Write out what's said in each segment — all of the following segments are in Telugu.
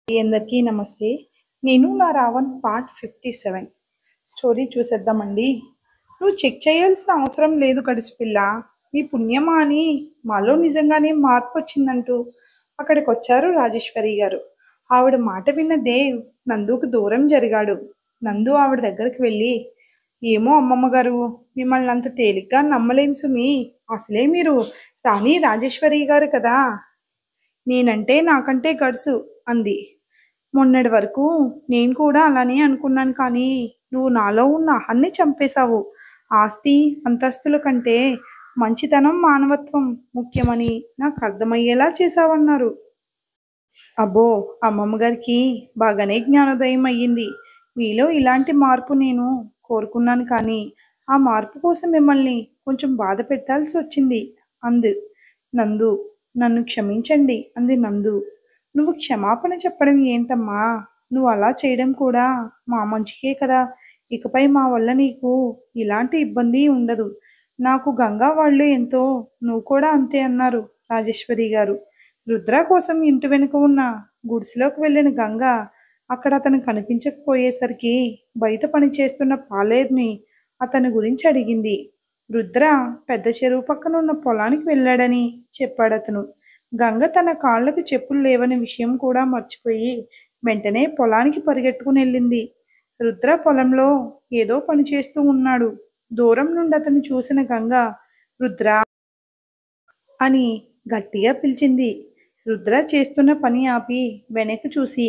అందరికీ నమస్తే. నేను నా రావణ్ పార్ట్ 57 స్టోరీ చూసేద్దామండి. నువ్వు చెక్ చేయాల్సిన అవసరం లేదు గడిచిపిల్ల, నీ పుణ్యమా అని మాలో నిజంగానే మార్పు వచ్చిందంటూ అక్కడికి వచ్చారు రాజేశ్వరి గారు. ఆవిడ మాట విన్న దేవ్ నందుకు దూరం జరిగాడు. నందు ఆవిడ దగ్గరికి వెళ్ళి, ఏమో అమ్మమ్మ గారు, మిమ్మల్ని అంత తేలిగ్గా నమ్మలేం సుమి. అసలే మీరు రాణి రాజేశ్వరి గారు కదా, నేనంటే నాకంటే గడుసు అంది. మొన్నటి వరకు నేను కూడా అలానే అనుకున్నాను, కానీ నువ్వు నాలో ఉన్న అహాన్ని చంపేశావు. ఆస్తి అంతస్తుల కంటే మంచితనం మానవత్వం ముఖ్యమని నాకు అర్థమయ్యేలా చేశావన్నారు. అబ్బో, అమ్మమ్మ గారికి బాగానే జ్ఞానోదయం అయ్యింది. మీలో ఇలాంటి మార్పు నేను కోరుకున్నాను, కానీ ఆ మార్పు కోసం మిమ్మల్ని కొంచెం బాధ పెట్టాల్సి వచ్చింది అంది నందు. నన్ను క్షమించండి అంది నందు. నువ్వు క్షమాపణ చెప్పడం ఏంటమ్మా, నువ్వు అలా చేయడం కూడా మా మంచికే కదా. ఇకపై మా వల్ల నీకు ఇలాంటి ఇబ్బంది ఉండదు. నాకు గంగా వాళ్ళు ఎంతో, నువ్వు కూడా అంతే అన్నారు రాజేశ్వరి గారు. రుద్ర కోసం ఇంటి వెనుక ఉన్న గుడిసెలోకి వెళ్ళిన గంగ అక్కడ అతను కనిపించకపోయేసరికి బయట పని చేస్తున్న పాలేర్ని అతని గురించి అడిగింది. రుద్ర పెద్ద చెరువు పక్కన ఉన్న పొలానికి వెళ్ళాడని చెప్పాడతను. గంగ తన కాళ్ళకు చెప్పులు లేవని విషయం కూడా మర్చిపోయి వెంటనే పొలానికి పరిగెట్టుకుని వెళ్ళింది. రుద్ర పొలంలో ఏదో పని చేస్తూ ఉన్నాడు. దూరం నుండి అతను చూసిన గంగ, రుద్ర అని గట్టిగా పిలిచింది. రుద్ర చేస్తున్న పని ఆపి వెనక్కి చూసి,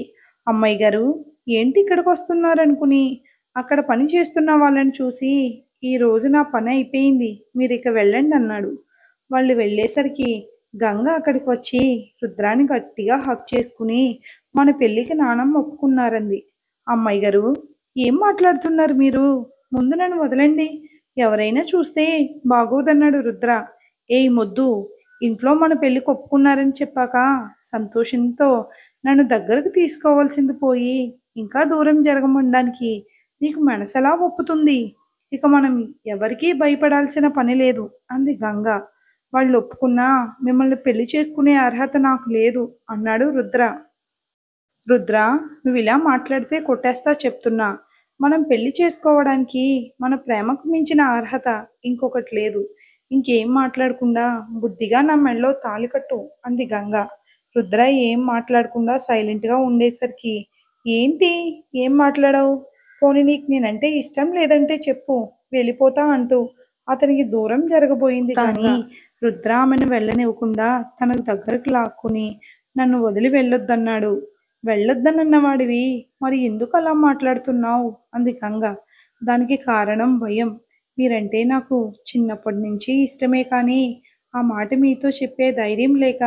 అమ్మాయి గారు ఏంటి ఇక్కడికి వస్తున్నారనుకుని అక్కడ పని చేస్తున్న వాళ్ళని చూసి, ఈ రోజు నా పని అయిపోయింది, మీరు ఇక వెళ్ళండి అన్నాడు. వాళ్ళు వెళ్ళేసరికి గంగ అక్కడికి వచ్చి రుద్రాన్ని గట్టిగా హక్ చేసుకుని, మన పెళ్ళికి నానమ్మ ఒప్పుకున్నారంది. అమ్మాయి గారు ఏం మాట్లాడుతున్నారు మీరు, ముందు నన్ను వదలండి, ఎవరైనా చూస్తే బాగోదన్నాడు రుద్ర. ఏయ్ మొద్దు, ఇంట్లో మన పెళ్ళికి ఒప్పుకున్నారని చెప్పాక సంతోషంతో నన్ను దగ్గరకు తీసుకోవాల్సింది పోయి ఇంకా దూరం జరగమనడానికి నీకు మనసెలా ఒప్పుతుంది? ఇక మనం ఎవరికీ భయపడాల్సిన పని లేదు అంది గంగ. వాళ్ళు ఒప్పుకున్నా మిమ్మల్ని పెళ్లి చేసుకునే అర్హత నాకు లేదు అన్నాడు రుద్ర. రుద్ర, నువ్వు ఇలా మాట్లాడితే కొట్టేస్తా చెప్తున్నా. మనం పెళ్లి చేసుకోవడానికి మన ప్రేమకు మించిన అర్హత ఇంకొకటి లేదు. ఇంకేం మాట్లాడకుండా బుద్ధిగా నా మెళ్ళో తాళి కట్టు అంది గంగ. రుద్ర ఏం మాట్లాడకుండా సైలెంట్గా ఉండేసరికి, ఏంటి ఏం మాట్లాడావు? పోనీ నీకు నేనంటే ఇష్టం లేదంటే చెప్పు, వెళ్ళిపోతా అంటూ అతనికి దూరం జరగబోయింది. కానీ రుద్ర ఆమెను వెళ్ళనివ్వకుండా తన దగ్గరకు లాక్కుని, నన్ను వదిలి వెళ్ళొద్దన్నాడు. వెళ్ళొద్దనన్నవాడివి మరి ఎందుకు అలా మాట్లాడుతున్నావు అంది గంగ. దానికి కారణం భయం. మీరంటే నాకు చిన్నప్పటి నుంచి ఇష్టమే, కానీ ఆ మాట మీతో చెప్పే ధైర్యం లేక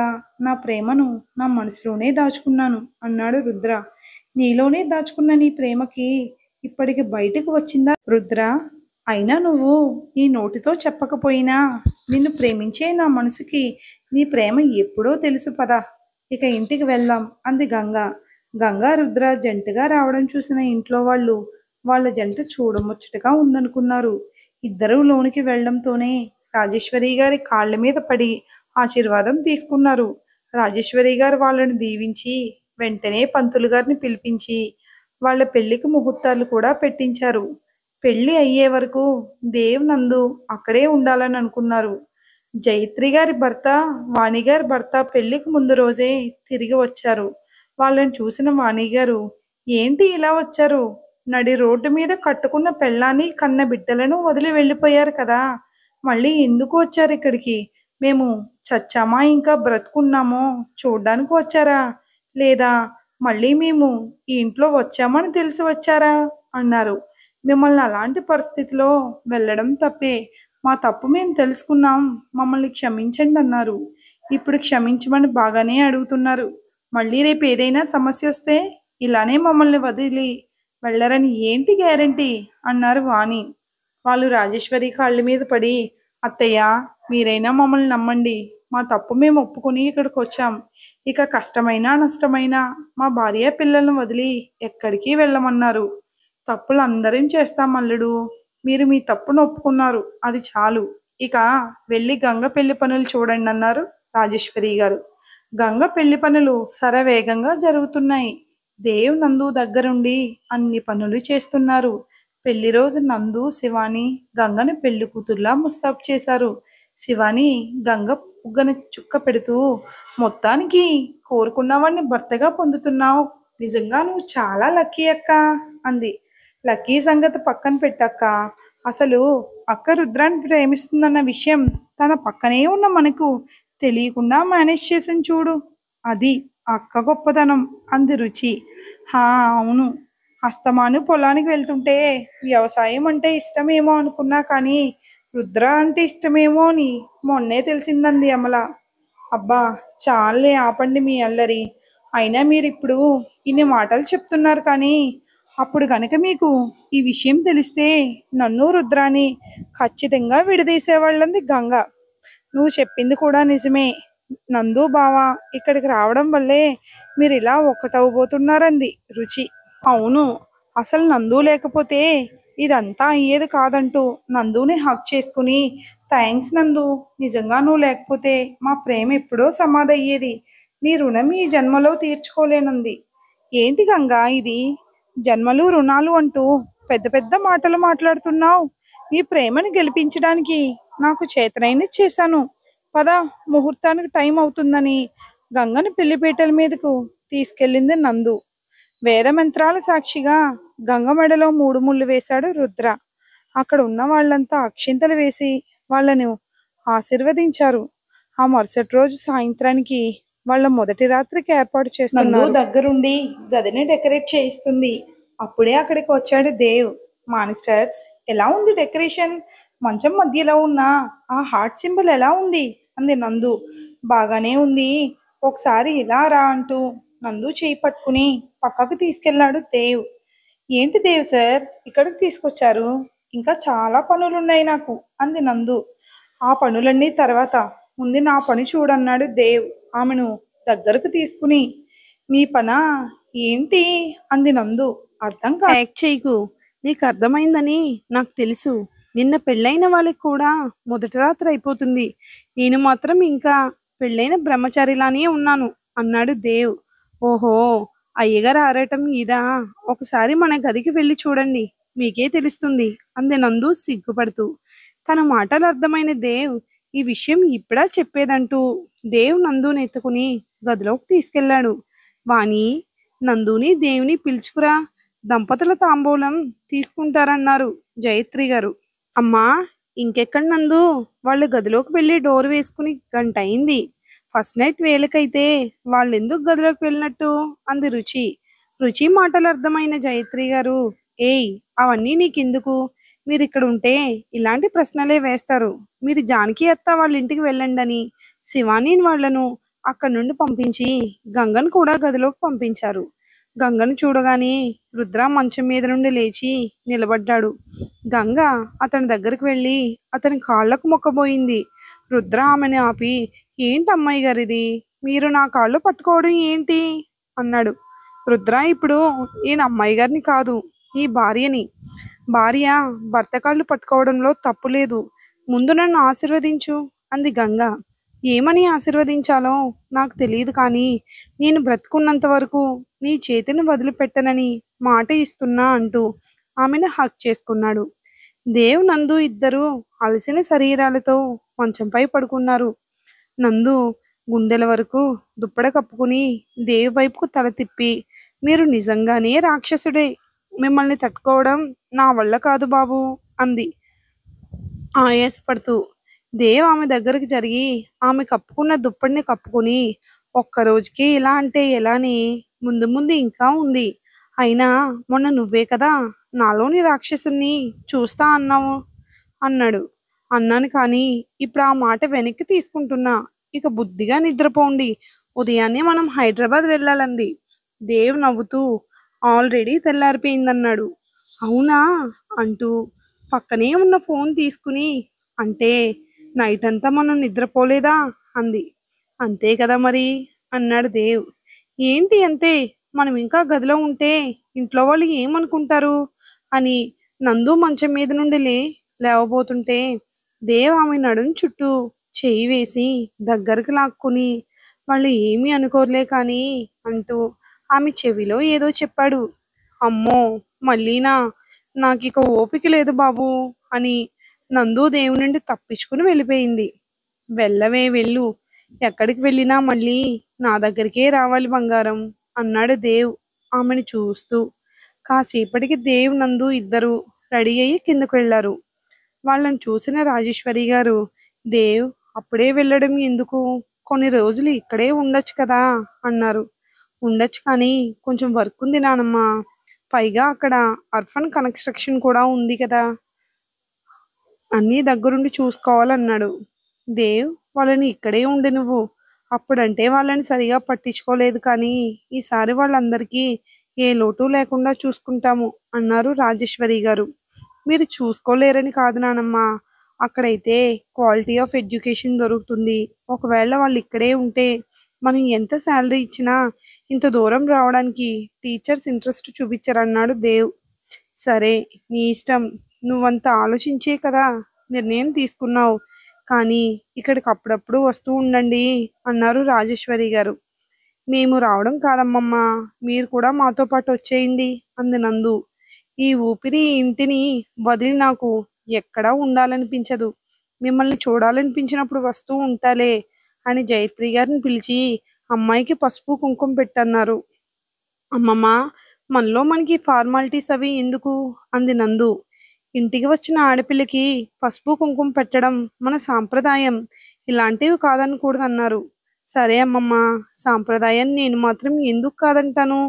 నా ప్రేమను నా మనసులోనే దాచుకున్నాను అన్నాడు రుద్ర. నీలోనే దాచుకున్న నీ ప్రేమకి ఇప్పటికి బయటకు వచ్చిందా రుద్ర? అయినా నువ్వు నీ నోటితో చెప్పకపోయినా నిన్ను ప్రేమించే నా మనసుకి నీ ప్రేమ ఎప్పుడో తెలుసు పదా, ఇక ఇంటికి వెళ్దాం అంది గంగ. గంగా రుద్ర జంటగా రావడం చూసిన ఇంట్లో వాళ్ళు వాళ్ళ జంట చూడముచ్చటగా ఉందనుకున్నారు. ఇద్దరూ లోనికి వెళ్లడంతోనే రాజేశ్వరి గారి కాళ్ళ మీద పడి ఆశీర్వాదం తీసుకున్నారు. రాజేశ్వరి గారు వాళ్ళని దీవించి వెంటనే పంతులు గారిని పిలిపించి వాళ్ళ పెళ్లికి ముహూర్తాలు కూడా పెట్టించారు. పెళ్లి అయ్యే వరకు దేవ్ నందు అక్కడే ఉండాలని అనుకున్నారు. జైత్రి గారి భర్త, వాణిగారి భర్త పెళ్లికి ముందు రోజే తిరిగి వచ్చారు. వాళ్ళని చూసిన వాణిగారు, ఏంటి ఇలా వచ్చారు? నడి రోడ్డు మీద కట్టుకున్న పెళ్ళాన్ని కన్న బిడ్డలను వదిలి వెళ్ళిపోయారు కదా, మళ్ళీ ఎందుకు వచ్చారు ఇక్కడికి? మేము చచ్చామా ఇంకా బ్రతుకున్నామో చూడ్డానికి వచ్చారా, లేదా మళ్ళీ మేము ఈ ఇంట్లో వచ్చామని తెలిసి వచ్చారా అన్నారు. మిమ్మల్ని అలాంటి పరిస్థితిలో వెళ్ళడం తప్పే, మా తప్పు మేము తెలుసుకున్నాం, మమ్మల్ని క్షమించండి అన్నారు. ఇప్పుడు క్షమించమని బాగానే అడుగుతున్నారు. మళ్ళీ రేపు ఏదైనా సమస్య వస్తే ఇలానే మమ్మల్ని వదిలి వెళ్ళరని ఏంటి గ్యారంటీ అన్నారు వాణి. వాళ్ళు రాజేశ్వరి కాళ్ళ మీద పడి, అత్తయ్య మీరైనా మమ్మల్ని నమ్మండి, మా తప్పు మేము ఒప్పుకొని ఇక్కడికి వచ్చాం. ఇక కష్టమైనా నష్టమైనా మా భార్య పిల్లలను వదిలి ఎక్కడికి వెళ్ళమన్నారు. తప్పులు అందరం చేస్తాం అల్లుడు, మీరు మీ తప్పును ఒప్పుకున్నారు, అది చాలు. ఇక వెళ్ళి గంగ పెళ్లి పనులు చూడండి అన్నారు రాజేశ్వరి గారు. గంగ పెళ్లి పనులు శరవేగంగా జరుగుతున్నాయి. దేవ్ నందు దగ్గరుండి అన్ని పనులు చేస్తున్నారు. పెళ్లి రోజు నందు శివాని గంగని పెళ్లి కూతుర్లా ముస్తాబు చేశారు. శివాని గంగ బుగ్గన చుక్క పెడుతూ, మొత్తానికి కోరుకున్నవాడిని భర్తగా పొందుతున్నావు. నిజంగా నువ్వు చాలా లక్కీ అక్క అంది. లక్కీ సంగతి పక్కన పెట్టక్క, అసలు అక్క రుద్రాన్ని ప్రేమిస్తుందన్న విషయం తన పక్కనే ఉన్న మనకు తెలియకుండా మేనేజ్ చేసాను చూడు. అది అక్క గొప్పతనం అంది రుచి. హా అవును, అస్తమాను పొలానికి వెళ్తుంటే వ్యవసాయం అంటే ఇష్టమేమో అనుకున్నా కానీ రుద్ర అంటే ఇష్టమేమో అని మొన్నే తెలిసిందంది అమల. అబ్బా చాలే ఆపండి మీ అల్లరి. అయినా మీరు ఇప్పుడు ఇన్ని మాటలు చెప్తున్నారు కానీ అప్పుడు కనుక మీకు ఈ విషయం తెలిస్తే నన్ను రుద్రాని ఖచ్చితంగా విడదీసేవాళ్ళంది గంగ. నువ్వు చెప్పింది కూడా నిజమే. నందు బావా ఇక్కడికి రావడం వల్లే మీరు ఇలా ఒక్కటవబోతున్నారంది రుచి. అవును, అసలు నందు లేకపోతే ఇదంతా అయ్యేది కాదంటూ నందుని హక్ చేసుకుని, థ్యాంక్స్ నందు, నిజంగా నువ్వు లేకపోతే మా ప్రేమ ఎప్పుడో సమాధయ్యేది. నీ రుణం ఈ జన్మలో తీర్చుకోలేనంది. ఏంటి గంగా ఇది, జన్మలు రుణాలు అంటూ పెద్ద పెద్ద మాటలు మాట్లాడుతున్నావు. నీ ప్రేమను గెలిపించడానికి నాకు చేతనైంది చేశాను. పద, ముహూర్తానికి టైం అవుతుందని గంగని పెళ్లిపీటల మీదకు తీసుకెళ్ళింది నందు. వేదమంత్రాల సాక్షిగా గంగ మెడలో 3 ముళ్ళు వేశాడు రుద్ర. అక్కడ ఉన్న వాళ్ళంతా అక్షింతలు వేసి వాళ్ళను ఆశీర్వదించారు. ఆ మరుసటి రోజు సాయంత్రానికి వాళ్ళ మొదటి రాత్రికి ఏర్పాటు చేస్తున్నారు. దగ్గరుండి గదిని డెకరేట్ చేయిస్తుంది. అప్పుడే అక్కడికి వచ్చాడు దేవ్. మానిస్టర్స్, ఎలా ఉంది డెకరేషన్? మంచం మధ్యలో ఉన్న ఆ హార్ట్ సింబల్ ఎలా ఉంది అంది నందు. బాగానే ఉంది, ఒకసారి ఇలా రా అంటూ నందు చేయి పట్టుకుని పక్కకు తీసుకెళ్లాడు దేవ్. ఏంటి దేవ్ సార్ ఇక్కడికి తీసుకొచ్చారు? ఇంకా చాలా పనులున్నాయి నాకు అంది నందు. ఆ పనులన్నీ తర్వాత, ముందు నా పని చూడన్నాడు దేవ్ ఆమెను దగ్గరకు తీసుకుని. మీ పనా ఏంటి అంది నందు. అర్థం యాక్ట్ చేయకు, నీకు అర్థమైందని నాకు తెలుసు. నిన్న పెళ్ళైన వాళ్ళకి కూడా మొదటి రాత్రి అయిపోతుంది. నేను మాత్రం ఇంకా పెళ్ళైన బ్రహ్మచారిలానే ఉన్నాను అన్నాడు దేవ్. ఓహో, అయ్యగారు ఆరాటం ఇదా? ఒకసారి మన గదికి వెళ్ళి చూడండి, మీకే తెలుస్తుంది అంది నందు సిగ్గుపడుతూ. తన మాటలు అర్థమైన దేవ్ ఈ విషయం ఇప్పుడా చెప్పేదంటూ దేవ్ నందుని ఎత్తుకుని గదిలోకి తీసుకెళ్లాడు. వాణి, నందుని దేవుని పిలుచుకురా, దంపతుల తాంబూలం తీసుకుంటారన్నారు జయత్రి గారు. అమ్మా, ఇంకెక్కడ నందు, వాళ్ళు గదిలోకి వెళ్ళి డోర్ వేసుకుని గంట అయింది. ఫస్ట్ నైట్ వేలకైతే వాళ్ళు ఎందుకు గదిలోకి వెళ్ళినట్టు అంది రుచి. రుచి మాటలు అర్థమైన జయత్రి గారు, ఏయ్ అవన్నీ నీకెందుకు, మీరు ఇక్కడ ఉంటే ఇలాంటి ప్రశ్నలే వేస్తారు. మీరు జానకి అత్త వాళ్ళ ఇంటికి వెళ్ళండి అని శివాని వాళ్లను అక్కడి నుండి పంపించి గంగను కూడా గదిలోకి పంపించారు. గంగను చూడగానే రుద్ర మంచం మీద నుండి లేచి నిలబడ్డాడు. గంగ అతని దగ్గరికి వెళ్ళి అతని కాళ్లకు మొక్కబోయింది. రుద్ర ఆమెను ఆపి, ఏంటి అమ్మాయి గారిది, మీరు నా కాళ్ళు పట్టుకోవడం ఏంటి అన్నాడు. రుద్ర, ఇప్పుడు నేను అమ్మాయి గారిని కాదు, నీ భార్యని. భార్య భర్త కాళ్ళు పట్టుకోవడంలో తప్పు లేదు. ముందు నన్ను ఆశీర్వదించు అంది గంగ. ఏమని ఆశీర్వదించాలో నాకు తెలియదు కానీ నేను బ్రతుకున్నంత వరకు నీ చేతిని వదిలిపెట్టనని మాట ఇస్తున్నా అంటూ ఆమెను హక్ చేసుకున్నాడు. దేవ్ నందు ఇద్దరు అలసిన శరీరాలతో మంచంపై పడుకున్నారు. నందు గుండెల వరకు దుప్పడ కప్పుకుని దేవ్ వైపుకు తల తిప్పి, మీరు నిజంగానే రాక్షసుడే, మిమ్మల్ని తట్టుకోవడం నా వల్ల కాదు బాబు అంది ఆయాసపడుతూ. దేవ్ ఆమె దగ్గరికి జరిగి ఆమె కప్పుకున్న దుప్పటిని కప్పుకుని, ఒక్క రోజుకి ఇలా అంటే ఎలాని, ముందు ముందు ఇంకా ఉంది. అయినా మొన్న నువ్వే కదా నాలోని రాక్షసుని చూస్తా అన్నావు అన్నాడు. అన్నాను కానీ ఇప్పుడు ఆ మాట వెనక్కి తీసుకుంటున్నా. ఇక బుద్ధిగా నిద్రపోండి, ఉదయాన్నే మనం హైదరాబాద్ వెళ్ళాలంది. దేవ్ నవ్వుతూ, ఆల్రెడీ తెల్లారిపోయిందన్నాడు. అవునా అంటూ పక్కనే ఉన్న ఫోన్ తీసుకుని, అంటే నైట్ అంతా మనం నిద్రపోలేదా అంది. అంతే కదా మరి అన్నాడు దేవ్. ఏంటి అంతే, మనం ఇంకా గదిలో ఉంటే ఇంట్లో వాళ్ళు ఏమనుకుంటారు అని నందు మంచం మీద నుండి లేవబోతుంటే దేవ్ ఆమె నడుం చుట్టూ చేయి వేసి దగ్గరకు లాక్కుని, వాళ్ళు ఏమీ అనుకోర్లే కానీ అంటూ ఆమె చెవిలో ఏదో చెప్పాడు. అమ్మో, మళ్ళీనా? నాకిక ఓపిక లేదు బాబూ అని నందు దేవుని నుండి తప్పించుకుని వెళ్ళిపోయింది. వెళ్ళవే వెళ్ళు, ఎక్కడికి వెళ్ళినా మళ్ళీ నా దగ్గరికే రావాలి బంగారం అన్నాడు దేవ్ ఆమెను చూస్తూ. కాసేపటికి దేవ్ నందు ఇద్దరు రెడీ అయ్యి కిందకు వెళ్ళారు. వాళ్ళని చూసిన రాజేశ్వరి గారు, దేవ్ అప్పుడే వెళ్ళడం ఎందుకు, కొన్ని రోజులు ఇక్కడే ఉండొచ్చు కదా అన్నారు. ఉండొచ్చు కానీ కొంచెం వర్క్ ఉంది నానమ్మ, పైగా అక్కడ అర్ఫన్ కన్స్ట్రక్షన్ కూడా ఉంది కదా, అన్నీ దగ్గరుండి చూసుకోవాలన్నాడు. దేవ్ వాళ్ళని ఇక్కడే ఉండి నువ్వు, అప్పుడంటే వాళ్ళని సరిగా పట్టించుకోలేదు కానీ ఈసారి వాళ్ళందరికీ ఏ లోటు లేకుండా చూసుకుంటాము అన్నారు రాజేశ్వరి గారు. మీరు చూసుకోలేరని కాదు నానమ్మ, అక్కడైతే క్వాలిటీ ఆఫ్ ఎడ్యుకేషన్ దొరుకుతుంది. ఒకవేళ వాళ్ళు ఇక్కడే ఉంటే మనం ఎంత శాలరీ ఇచ్చినా ఇంత దూరం రావడానికి టీచర్స్ ఇంట్రెస్ట్ చూపించరన్నాడు దేవ్. సరే నీ ఇష్టం, నువ్వంత ఆలోచించే కదా నిర్ణయం తీసుకున్నావు, కానీ ఇక్కడికి అప్పుడప్పుడు వస్తూ ఉండండి అన్నారు రాజేశ్వరి గారు. మేము రావడం కాదమ్మమ్మ, మీరు కూడా మాతో పాటు వచ్చేయండి అంది నందు. ఈ ఊపిరి ఇంటిని వదిలి నాకు ఎక్కడా ఉండాలనిపించదు, మిమ్మల్ని చూడాలనిపించినప్పుడు వస్తూ ఉంటాలే అని జయత్రి గారిని పిలిచి అమ్మాయికి పసుపు కుంకుమ పెట్టన్నారు. అమ్మమ్మ, మనలో మనకి ఫార్మాలిటీస్ అవి ఎందుకు అంది నందు. ఇంటికి వచ్చిన ఆడపిల్లకి పసుపు కుంకుమ పెట్టడం మన సాంప్రదాయం, ఇలాంటివి కాదనకూడదన్నారు. సరే అమ్మమ్మ, సాంప్రదాయాన్ని నేను మాత్రం ఎందుకు కాదంటాను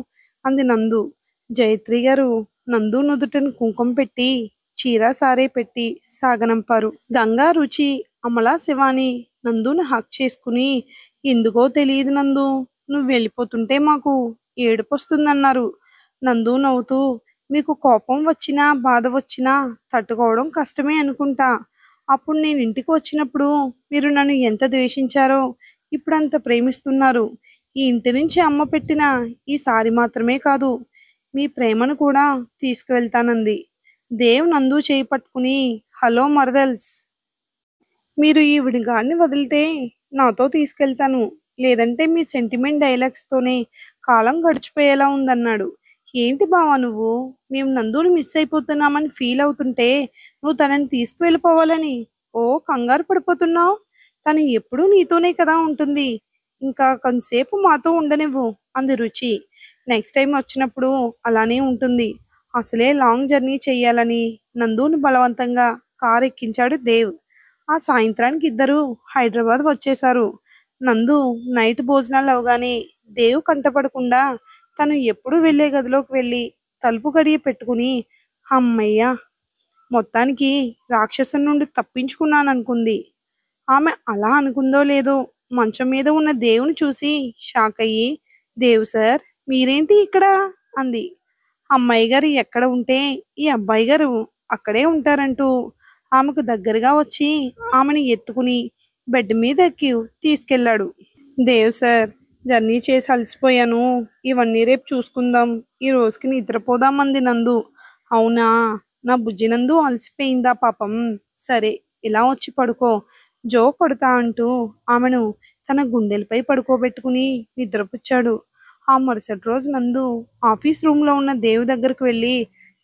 అంది నందు. జయత్రి గారు నందు నుదుటను కుంకుమ పెట్టి చీర సారే పెట్టి సాగనంపారు. గంగా, రుచి, అమలా, శివాని నందును హక్ చేసుకుని, ఎందుకో తెలియదు నందు, నువ్వు వెళ్ళిపోతుంటే మాకు ఏడుపు వస్తుందన్నారు. నందు నవ్వుతూ, మీకు కోపం వచ్చినా బాధ వచ్చినా తట్టుకోవడం కష్టమే అనుకుంటా. అప్పుడు నేను ఇంటికి వచ్చినప్పుడు మీరు నన్ను ఎంత ద్వేషించారో ఇప్పుడు అంత ప్రేమిస్తున్నారు. ఈ ఇంటి నుంచి అమ్మ పెట్టిన ఈ సారి మాత్రమే కాదు, మీ ప్రేమను కూడా తీసుకువెళ్తానంది. దేవ్ నందు చేయి పట్టుకుని, హలో మరదల్స్, మీరు ఈ విడిగాన్ని వదిలితే నాతో తీసుకెళ్తాను, లేదంటే మీ సెంటిమెంట్ డైలాగ్స్తోనే కాలం గడిచిపోయేలా ఉందన్నాడు. ఏంటి బావా నువ్వు, మేము నందుని మిస్ అయిపోతున్నామని ఫీల్ అవుతుంటే నువ్వు తనని తీసుకువెళ్ళిపోవాలని ఓ కంగారు పడిపోతున్నావు. తను ఎప్పుడూ నీతోనే కదా ఉంటుంది, ఇంకా కొంతసేపు మాతో ఉండనివ్వు అంది రుచి. నెక్స్ట్ టైం వచ్చినప్పుడు అలానే ఉంటుంది. అసలే లాంగ్ జర్నీ చెయ్యాలని నందుని బలవంతంగా కారు ఎక్కించాడు దేవ్. ఆ సాయంత్రానికి ఇద్దరు హైదరాబాద్ వచ్చేశారు. నందు నైట్ భోజనాలు అవగానే దేవ్ కంటపడకుండా తను ఎప్పుడు వెళ్ళే గదిలోకి వెళ్ళి తలుపు గడియ పెట్టుకుని, అమ్మయ్య, మొత్తానికి రాక్షసం నుండి తప్పించుకున్నాననుకుంది. ఆమె అలా అనుకుందో లేదో మంచం మీద ఉన్న దేవుని చూసి షాక్ అయ్యి, దేవ్ సార్ మీరేంటి ఇక్కడ అంది. అమ్మాయి గారు ఎక్కడ ఉంటే ఈ అబ్బాయి గారు అక్కడే ఉంటారంటూ ఆమెకు దగ్గరగా వచ్చి ఆమెను ఎత్తుకుని బెడ్ మీద ఎక్కి తీసుకెళ్ళాడు. దేవ్ సార్, జర్నీ చేసి అలసిపోయాను, ఇవన్నీ రేపు చూసుకుందాం, ఈ రోజుకి నిద్రపోదామంది నందు. అవునా, నా బుజ్జి నందు అలసిపోయిందా పాపం, సరే ఇలా వచ్చి పడుకో, జో కొడతా అంటూ ఆమెను తన గుండెలపై పడుకోబెట్టుకుని నిద్రపుచ్చాడు. ఆ మరుసటి రోజు నందు ఆఫీస్ రూమ్లో ఉన్న దేవు దగ్గరకు వెళ్ళి,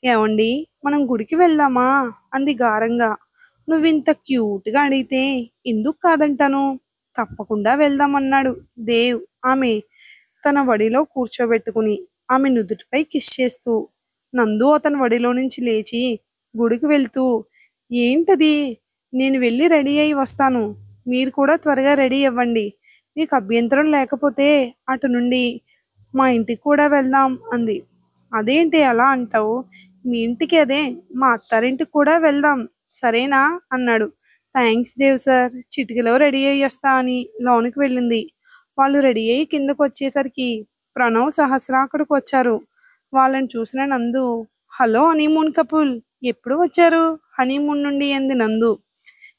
ఏమండి మనం గుడికి వెళ్దామా అంది గారంగా. నువ్వింత క్యూట్గా అడిగితే ఎందుకు కాదంటాను, తప్పకుండా వెళ్దామన్నాడు దేవ్ ఆమె తన వడిలో కూర్చోబెట్టుకుని ఆమె నుదుటిపై కిస్ చేస్తూ. నందు అతని వడిలో నుంచి లేచి గుడికి వెళ్తూ, ఏంటది, నేను వెళ్ళి రెడీ అయి వస్తాను, మీరు కూడా త్వరగా రెడీ అవ్వండి, మీకు అభ్యంతరం లేకపోతే అటు నుండి మా ఇంటికి కూడా వెళ్దాం అంది. అదేంటి అలా అంటావు, మీ ఇంటికి అదే మా అత్తారింటికి కూడా వెళ్దాం సరేనా అన్నాడు. థ్యాంక్స్ దేవ్ సార్, చిటికలో రెడీ అయ్యి వస్తా అని లోనికి వెళ్ళింది. వాళ్ళు రెడీ అయ్యి కిందకు వచ్చేసరికి ప్రణవ్, సహస్ర అక్కడికి వచ్చారు. వాళ్ళని చూసిన నందు, హలో హనీమూన్ కపుల్, ఎప్పుడు వచ్చారు హనీమూన్ నుండి అంది నందు.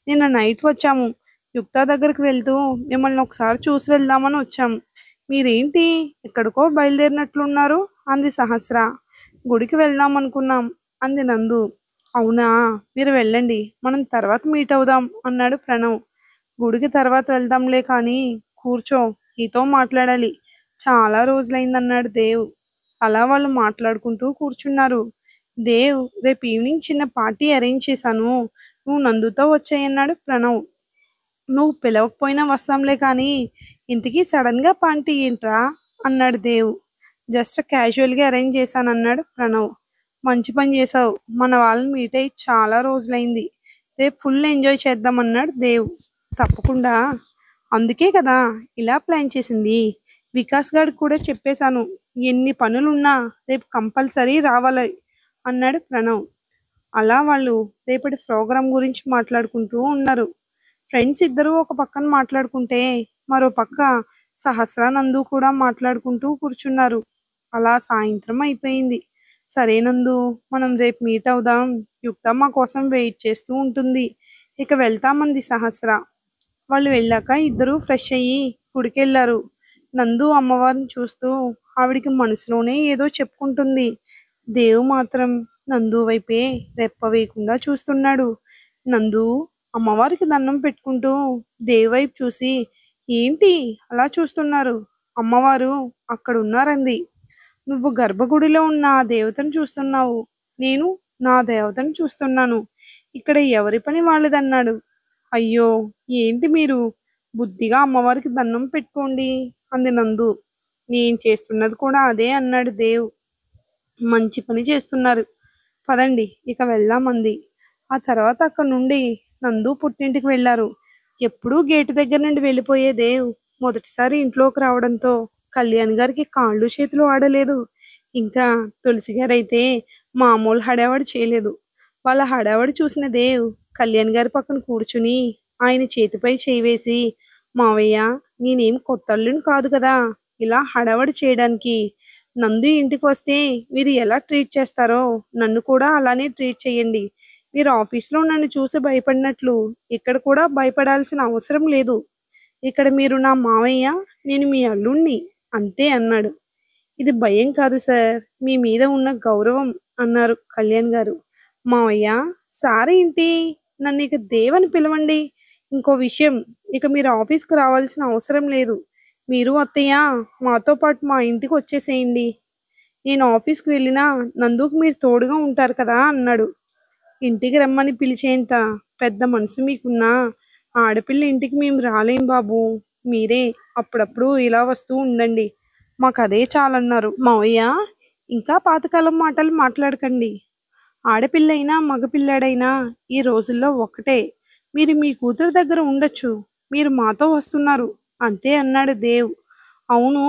నిన్న నైట్ వచ్చాము, యుక్త దగ్గరికి వెళ్తూ మిమ్మల్ని ఒకసారి చూసి వెళ్దామని వచ్చాం, మీరేంటి ఎక్కడికో బయలుదేరినట్లున్నారు అంది సహస్ర. గుడికి వెళ్దాం అనుకున్నాం అంది నందు. అవునా, మీరు వెళ్ళండి, మనం తర్వాత మీట్ అవుదాం అన్నాడు ప్రణవ్. గుడికి తర్వాత వెళ్దాంలే కానీ కూర్చో, నీతో మాట్లాడాలి, చాలా రోజులైందన్నాడు దేవ్. అలా వాళ్ళు మాట్లాడుకుంటూ కూర్చున్నారు. దేవ్, రేపు ఈవినింగ్ చిన్న పార్టీ అరేంజ్ చేశాను, నువ్వు నందుతో వచ్చాయన్నాడు ప్రణవ్. నువ్వు పిలవకపోయినా వస్తాంలే కానీ ఇంతకీ సడన్ గా పార్టీ ఏంట్రా అన్నాడు దేవ్. జస్ట్ క్యాజువల్ గా అరేంజ్ చేశాను అన్నాడు ప్రణవ్. మంచి పని చేసావు, మన వాళ్ళని మీట్ అయ్యి చాలా రోజులైంది, రేపు ఫుల్ ఎంజాయ్ చేద్దాం అన్నాడు దేవ్. తప్పకుండా, అందుకే కదా ఇలా ప్లాన్ చేసింది. వికాస్ గారికి కూడా చెప్పేశాను, ఎన్ని పనులున్నా రేపు కంపల్సరీ రావాలి అన్నాడు ప్రణవ్. అలా వాళ్ళు రేపటి ప్రోగ్రాం గురించి మాట్లాడుకుంటూ ఉన్నారు. ఫ్రెండ్స్ ఇద్దరు ఒక పక్కన మాట్లాడుకుంటే మరో పక్క సహస్ర నందు కూడా మాట్లాడుకుంటూ కూర్చున్నారు. అలా సాయంత్రం అయిపోయింది. సరే నందు, మనం రేపు మీట్ అవుదాం, యుక్త మా కోసం వెయిట్ చేస్తూ ఉంటుంది, ఇక వెళ్తామంది సహస్ర. వాళ్ళు వెళ్ళాక ఇద్దరూ ఫ్రెష్ అయ్యి గుడికెళ్ళారు. నందు అమ్మవారిని చూస్తూ ఆవిడికి మనసులోనే ఏదో చెప్పుకుంటుంది. దేవు మాత్రం నందు వైపే రెప్ప వేయకుండా చూస్తున్నాడు. నందు అమ్మవారికి దండం పెట్టుకుంటూ దేవు వైపు చూసి, ఏంటి అలా చూస్తున్నారు, అమ్మవారు అక్కడ ఉన్నారంది. నువ్వు గర్భగుడిలో ఉన్న ఆ దేవతను చూస్తున్నావు, నేను నా దేవతను చూస్తున్నాను, ఇక్కడ ఎవరి పని వాళ్ళదన్నాడు. అయ్యో, ఏంటి మీరు, బుద్ధిగా అమ్మవారికి దండం పెట్టుకోండి అంది నందు. నేను చేస్తున్నది కూడా అదే అన్నాడు దేవ్. మంచి పని చేస్తున్నారు, పదండి ఇక వెళ్దామంది. ఆ తర్వాత అక్కడి నుండి నందు పుట్టింటికి వెళ్లారు. ఎప్పుడూ గేటు దగ్గర నుండి వెళ్ళిపోయే దేవ్ మొదటిసారి ఇంట్లోకి రావడంతో కళ్యాణ్ గారికి కాళ్ళు చేతులు ఆడలేదు. ఇంకా తులసి గారైతే మామూలు హడావడి చేయలేదు. వాళ్ళ హడావడి చూసిన దేవ్ కళ్యాణ్ గారి పక్కన కూర్చుని ఆయన చేతిపై చేయి వేసి, మావయ్య, నేనేం కొత్తల్లుని కాదు కదా ఇలా హడావడి చేయడానికి. నందు ఇంటికి వస్తే మీరు ఎలా ట్రీట్ చేస్తారో నన్ను కూడా అలానే ట్రీట్ చేయండి. మీరు ఆఫీస్లో నన్ను చూసి భయపడినట్లు ఇక్కడ కూడా భయపడాల్సిన అవసరం లేదు. ఇక్కడ మీరు నా మావయ్య, నేను మీ అల్లుణ్ణి, అంతే అన్నాడు. ఇది భయం కాదు సార్, మీ మీద ఉన్న గౌరవం అన్నారు కళ్యాణ్ గారు. మావయ్య, సారీ ఏంటి, నన్ను ఇక దేవని పిలవండి. ఇంకో విషయం, ఇక మీరు ఆఫీస్కి రావాల్సిన అవసరం లేదు. మీరు అత్తయ్య మాతో పాటు మా ఇంటికి వచ్చేసేయండి. నేను ఆఫీస్కి వెళ్ళినా నందుకు మీరు తోడుగా ఉంటారు కదా అన్నాడు. ఇంటికి రమ్మని పిలిచేంత పెద్ద మనసు మీకున్నా ఆడపిల్ల ఇంటికి మేము రాలేం బాబు, మీరే అప్పుడప్పుడు ఇలా వస్తూ ఉండండి, మాకు అదే చాలన్నారు. మావయ్య, ఇంకా పాతకాలం మాటలు మాట్లాడకండి. ఆడపిల్లైనా మగపిల్లాడైనా ఈ రోజుల్లో ఒక్కటే. మీరు మీ కూతురు దగ్గర ఉండొచ్చు, మీరు మాతో వస్తున్నారు, అంతే అన్నాడు దేవ్. అవును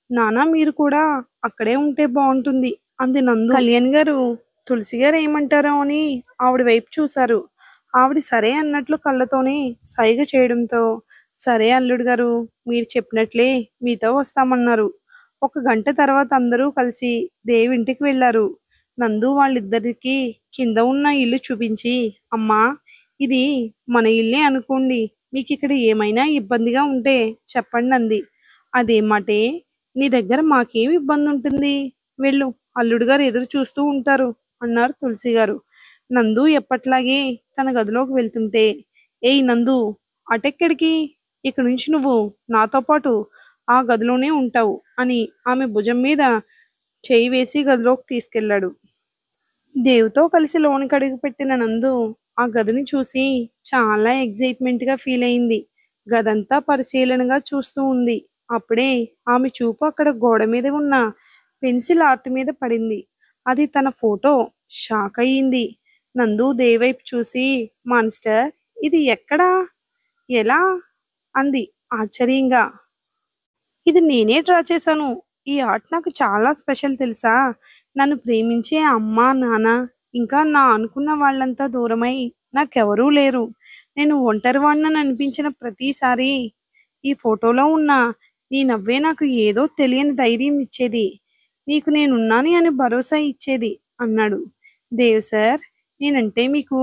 నానా, మీరు కూడా అక్కడే ఉంటే బాగుంటుంది అంది నందు. కళ్యాణ్ గారు తులసి గారు ఏమంటారో అని ఆవిడ వైపు చూశారు. ఆవిడ సరే అన్నట్లు కళ్ళతోనే సైగ చేయడంతో, సరే అల్లుడు గారు, మీరు చెప్పినట్లే మీతో వస్తామన్నారు. ఒక గంట తర్వాత అందరూ కలిసి దేవి ఇంటికి వెళ్ళారు. నందు వాళ్ళిద్దరికి కింద ఉన్న ఇల్లు చూపించి, అమ్మా, ఇది మన ఇల్లే అనుకోండి, మీకు ఇక్కడ ఏమైనా ఇబ్బందిగా ఉంటే చెప్పండి అంది. అదేమాటే, నీ దగ్గర మాకేం ఇబ్బంది ఉంటుంది, వెళ్ళు, అల్లుడు గారు ఎదురు చూస్తూ ఉంటారు అన్నారు తులసి గారు. నందు ఎప్పట్లాగే తన గదిలోకి వెళ్తుంటే, ఏయ్ నందు, అటెక్కడికి, ఇక నుంచి నువ్వు నాతో పాటు ఆ గదిలోనే ఉంటావు అని ఆమె భుజం మీద చేయి వేసి గదిలోకి తీసుకెళ్లాడు. దేవుతో కలిసి లోనికి అడుగుపెట్టిన నందు ఆ గదిని చూసి చాలా ఎగ్జైట్మెంట్ గా ఫీల్ అయింది. గదంతా పరిశీలనగా చూస్తూ ఉంది. అప్పుడే ఆమె చూపు అక్కడ గోడ మీద ఉన్న పెన్సిల్ ఆర్ట్ మీద పడింది. అది తన ఫోటో. షాక్ అయ్యింది. నందు దేవైపు చూసి, మాన్స్టర్, ఇది ఎక్కడా, ఎలా అంది ఆశ్చర్యంగా. ఇది నేనే డ్రా చేశాను. ఈ ఆర్ట్ నాకు చాలా స్పెషల్ తెలుసా. నన్ను ప్రేమించే అమ్మ, నాన్న, ఇంకా నా అనుకున్న వాళ్ళంతా దూరమై నాకెవరూ లేరు. నేను ఒంటరివాడినని అనిపించిన ప్రతిసారి ఈ ఫోటోలో ఉన్న నీ నవ్వే నాకు ఏదో తెలియని ధైర్యం ఇచ్చేది, నీకు నేనున్నాను అని భరోసా ఇచ్చేది అన్నాడు. దేవ్ సార్, నేనంటే మీకు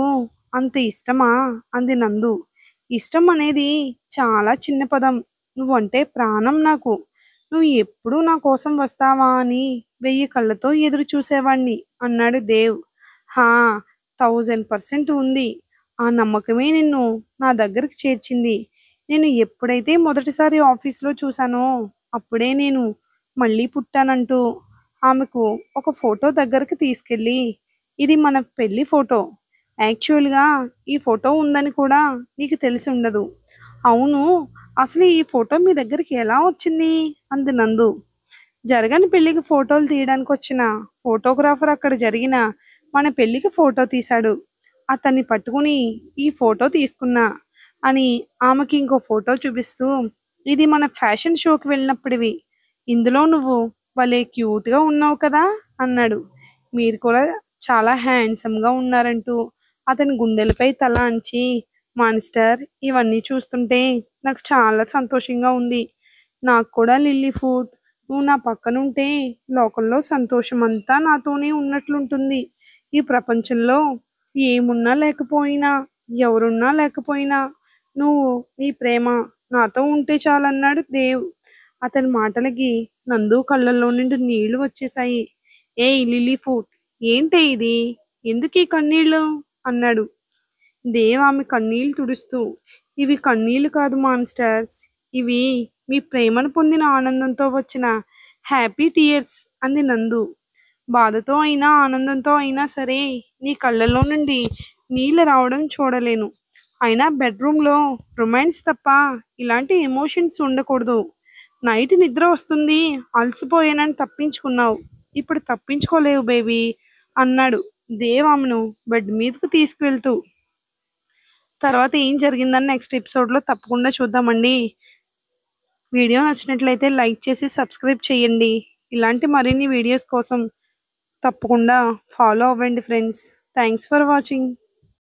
అంత ఇష్టమా అంది నందు. ఇష్టం అనేది చాలా చిన్న పదం. నువ్వంటే ప్రాణం నాకు. నువ్వు ఎప్పుడు నా కోసం వస్తావా అని 1000 కళ్ళతో ఎదురు చూసేవాణ్ణి అన్నాడు దేవ్. హా, 1000% ఉంది. ఆ నమ్మకమే నిన్ను నా దగ్గరికి చేర్చింది. నేను ఎప్పుడైతే మొదటిసారి ఆఫీస్లో చూశానో అప్పుడే నేను మళ్ళీ పుట్టానంటూ ఆమెకు ఒక ఫోటో దగ్గరికి తీసుకెళ్ళి, ఇది మన పెళ్లి ఫోటో. యాక్చువల్గా ఈ ఫోటో ఉందని కూడా నీకు తెలిసి ఉండదు. అవును, అసలు ఈ ఫోటో మీ దగ్గరికి ఎలా వచ్చింది అంది నందు. జరగని పెళ్లికి ఫోటోలు తీయడానికి వచ్చిన ఫోటోగ్రాఫర్ అక్కడ జరిగిన మన పెళ్లికి ఫోటో తీశాడు. అతన్ని పట్టుకుని ఈ ఫోటో తీసుకున్నా అని ఆమెకి ఇంకో ఫోటో చూపిస్తూ, ఇది మన ఫ్యాషన్ షోకి వెళ్ళినప్పుడివి. ఇందులో నువ్వు భలే క్యూట్గా ఉన్నావు కదా అన్నాడు. మీరు కూడా చాలా హ్యాండ్సమ్గా ఉన్నారంటూ అతని గుండెలపై తల అంచి, మానిస్టర్, ఇవన్నీ చూస్తుంటే నాకు చాలా సంతోషంగా ఉంది. నాకు కూడా లిల్లీ ఫుడ్, నువ్వు నా పక్కనుంటే లోకంలో సంతోషం అంతా నాతోనే ఉన్నట్లుంటుంది. ఈ ప్రపంచంలో ఏమున్నా లేకపోయినా, ఎవరున్నా లేకపోయినా, నువ్వు నీ ప్రేమ నాతో ఉంటే చాలన్నాడు దేవ్. అతని మాటలకి నందు కళ్ళల్లో నుండి నీళ్లు వచ్చేశాయి. ఏయ్ లిల్లీ ఫుడ్, ఏంటే ఇది? ఎందుకు ఈ కన్నీళ్ళు అన్నాడు. దేవ్ ఆమె కన్నీళ్లు తుడుస్తూ, ఇవి కన్నీళ్లు కాదు మాన్స్టర్స్, ఇవి మీ ప్రేమను పొందిన ఆనందంతో వచ్చిన హ్యాపీ టీయర్స్ అంది నందు. బాధతో అయినా ఆనందంతో అయినా సరే నీ కళ్ళల్లో నుండి నీళ్ళు రావడం చూడలేను. అయినా బెడ్రూమ్లో రొమాన్స్ తప్ప ఇలాంటి ఎమోషన్స్ ఉండకూడదు. నైట్ నిద్ర వస్తుంది, అలసిపోయానని తప్పించుకున్నావు, ఇప్పుడు తప్పించుకోలేవు బేబీ అన్నాడు దేవ్ ఆమెను బెడ్ మీదకు తీసుకువెళ్తూ. తర్వాత ఏం జరిగిందని నెక్స్ట్ ఎపిసోడ్లో తప్పకుండా చూద్దామండి. వీడియో నచ్చినట్లయితే లైక్ చేసి సబ్స్క్రైబ్ చేయండి. ఇలాంటి మరిన్ని వీడియోస్ కోసం తప్పకుండా ఫాలో అవ్వండి ఫ్రెండ్స్. Thanks for watching.